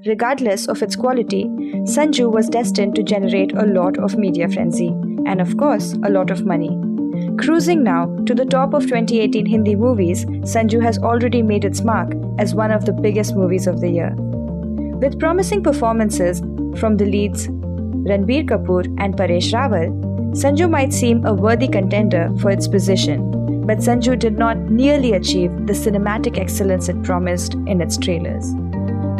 regardless of its quality, Sanju was destined to generate a lot of media frenzy and, of course, a lot of money. Cruising now to the top of 2018 Hindi movies, Sanju has already made its mark as one of the biggest movies of the year. With promising performances from the leads Ranbir Kapoor and Paresh Rawal, Sanju might seem a worthy contender for its position, but Sanju did not nearly achieve the cinematic excellence it promised in its trailers.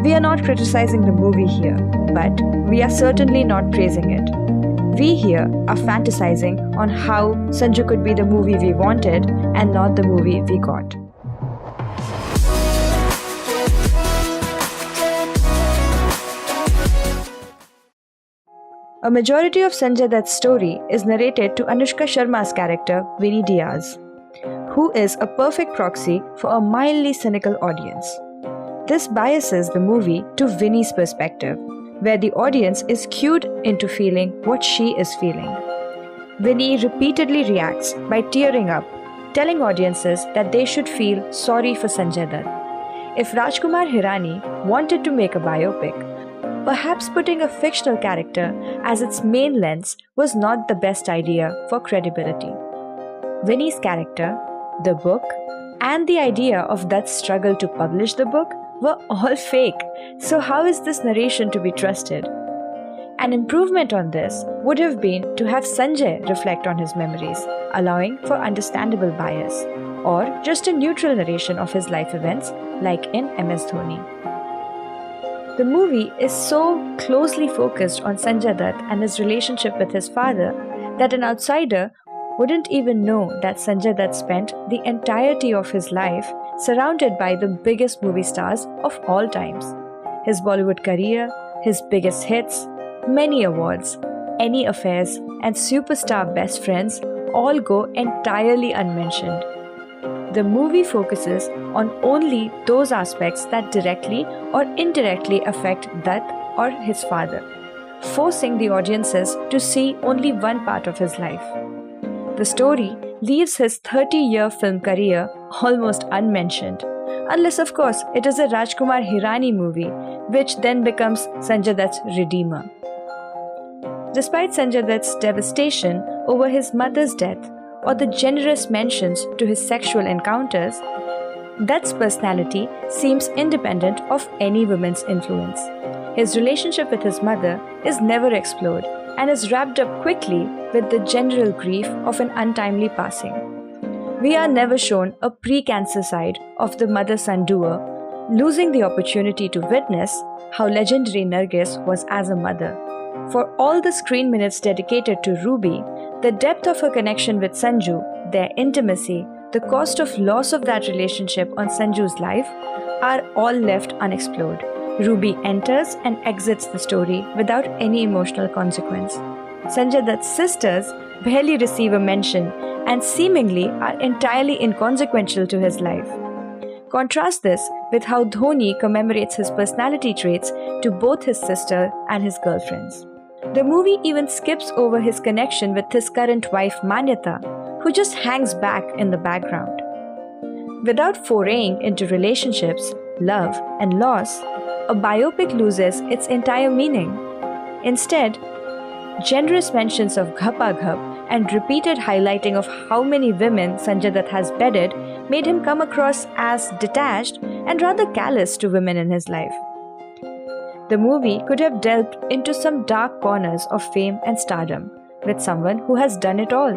We are not criticizing the movie here, but we are certainly not praising it. We here are fantasizing on how Sanju could be the movie we wanted and not the movie we got. A majority of Sanjay Dutt's story is narrated to Anushka Sharma's character, Vinny Diaz, who is a perfect proxy for a mildly cynical audience. This biases the movie to Vinny's perspective, where the audience is cued into feeling what she is feeling. Vinny repeatedly reacts by tearing up, telling audiences that they should feel sorry for Sanjay Dutt. If Rajkumar Hirani wanted to make a biopic, perhaps putting a fictional character as its main lens was not the best idea for credibility. Vinny's character, the book, and the idea of Dutt's struggle to publish the book were all fake, so how is this narration to be trusted? An improvement on this would have been to have Sanjay reflect on his memories, allowing for understandable bias, or just a neutral narration of his life events like in MS Dhoni. The movie is so closely focused on Sanjay Dutt and his relationship with his father that an outsider wouldn't even know that Sanjay Dutt spent the entirety of his life surrounded by the biggest movie stars of all times. His Bollywood career, his biggest hits, many awards, any affairs, and superstar best friends all go entirely unmentioned. The movie focuses on only those aspects that directly or indirectly affect Dutt or his father, forcing the audiences to see only one part of his life. The story leaves his 30-year film career almost unmentioned, unless of course it is a Rajkumar Hirani movie, which then becomes Sanjay Dutt's redeemer. Despite Sanjay Dutt's devastation over his mother's death, or the generous mentions to his sexual encounters, Dutt's personality seems independent of any woman's influence. His relationship with his mother is never explored and is wrapped up quickly with the general grief of an untimely passing. We are never shown a pre-cancer side of the mother-son duo, losing the opportunity to witness how legendary Nargis was as a mother. For all the screen minutes dedicated to Ruby, the depth of her connection with Sanju, their intimacy, the cost of loss of that relationship on Sanju's life are all left unexplored. Ruby enters and exits the story without any emotional consequence. Sanjay Dutt's sisters barely receive a mention and seemingly are entirely inconsequential to his life. Contrast this with how Dhoni commemorates his personality traits to both his sister and his girlfriends. The movie even skips over his connection with his current wife Manyata, who just hangs back in the background. Without foraying into relationships, love, and loss, a biopic loses its entire meaning. Instead, generous mentions of Ghapa Ghap and repeated highlighting of how many women Sanjay Dutt has bedded made him come across as detached and rather callous to women in his life. The movie could have delved into some dark corners of fame and stardom with someone who has done it all.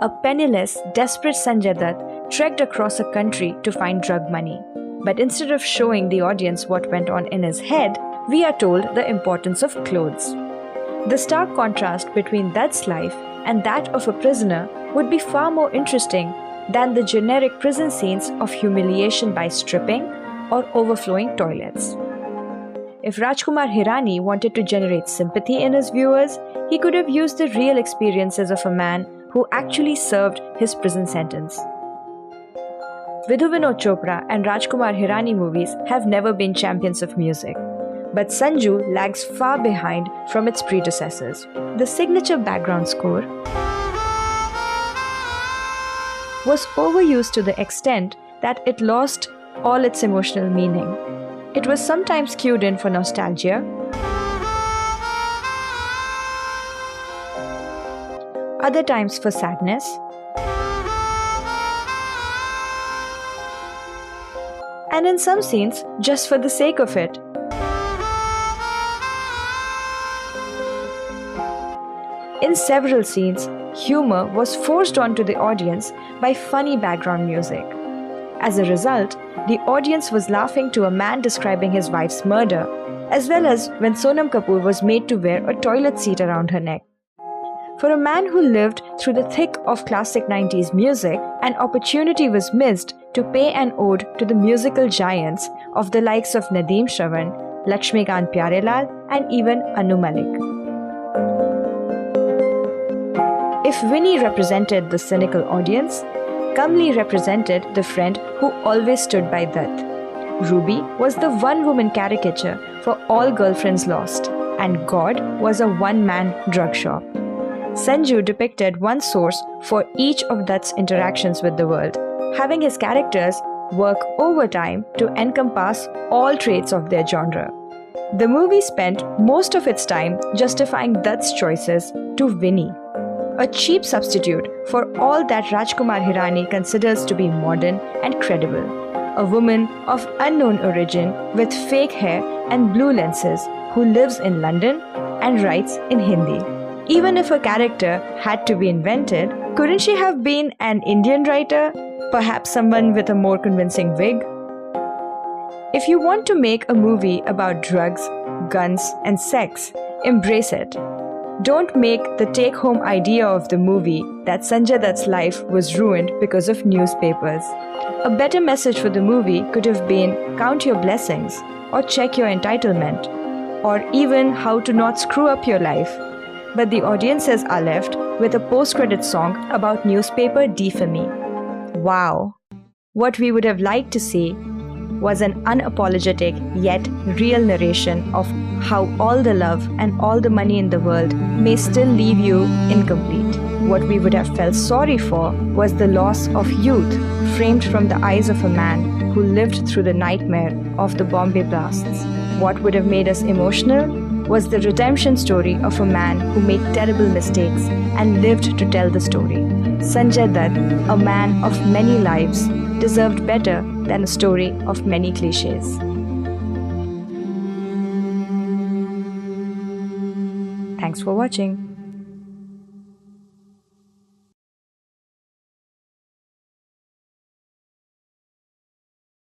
A penniless, desperate Sanjay Dutt trekked across a country to find drug money. But instead of showing the audience what went on in his head, we are told the importance of clothes. The stark contrast between Dutt's life and that of a prisoner would be far more interesting than the generic prison scenes of humiliation by stripping or overflowing toilets. If Rajkumar Hirani wanted to generate sympathy in his viewers, he could have used the real experiences of a man who actually served his prison sentence. Vidhu Vinod Chopra and Rajkumar Hirani movies have never been champions of music, but Sanju lags far behind from its predecessors. The signature background score was overused to the extent that it lost all its emotional meaning. It was sometimes cued in for nostalgia, other times for sadness, and in some scenes just for the sake of it. In several scenes, humor was forced onto the audience by funny background music. As a result, the audience was laughing to a man describing his wife's murder, as well as when Sonam Kapoor was made to wear a toilet seat around her neck. For a man who lived through the thick of classic 90s music, an opportunity was missed to pay an ode to the musical giants of the likes of Nadeem Shravan, Lakshmikant Pyarelal, and even Anu Malik. If Winnie represented the cynical audience, Kamli represented the friend who always stood by Dutt. Ruby was the one-woman caricature for all girlfriends lost, and God was a one-man drug shop. Sanju depicted one source for each of Dutt's interactions with the world, having his characters work overtime to encompass all traits of their genre. The movie spent most of its time justifying Dutt's choices to Winnie, a cheap substitute for all that Rajkumar Hirani considers to be modern and credible. A woman of unknown origin with fake hair and blue lenses who lives in London and writes in Hindi. Even if a character had to be invented, couldn't she have been an Indian writer? Perhaps someone with a more convincing wig? If you want to make a movie about drugs, guns, and sex, embrace it. Don't make the take-home idea of the movie that Sanjay Dutt's life was ruined because of newspapers. A better message for the movie could have been count your blessings, or check your entitlement, or even how to not screw up your life. But the audiences are left with a post-credit song about newspaper defamy. Wow! What we would have liked to see was an unapologetic yet real narration of how all the love and all the money in the world may still leave you incomplete. What we would have felt sorry for was the loss of youth framed from the eyes of a man who lived through the nightmare of the Bombay blasts. What would have made us emotional was the redemption story of a man who made terrible mistakes and lived to tell the story. Sanjay Dutt, a man of many lives, deserved better than a story of many cliches. Thanks for watching.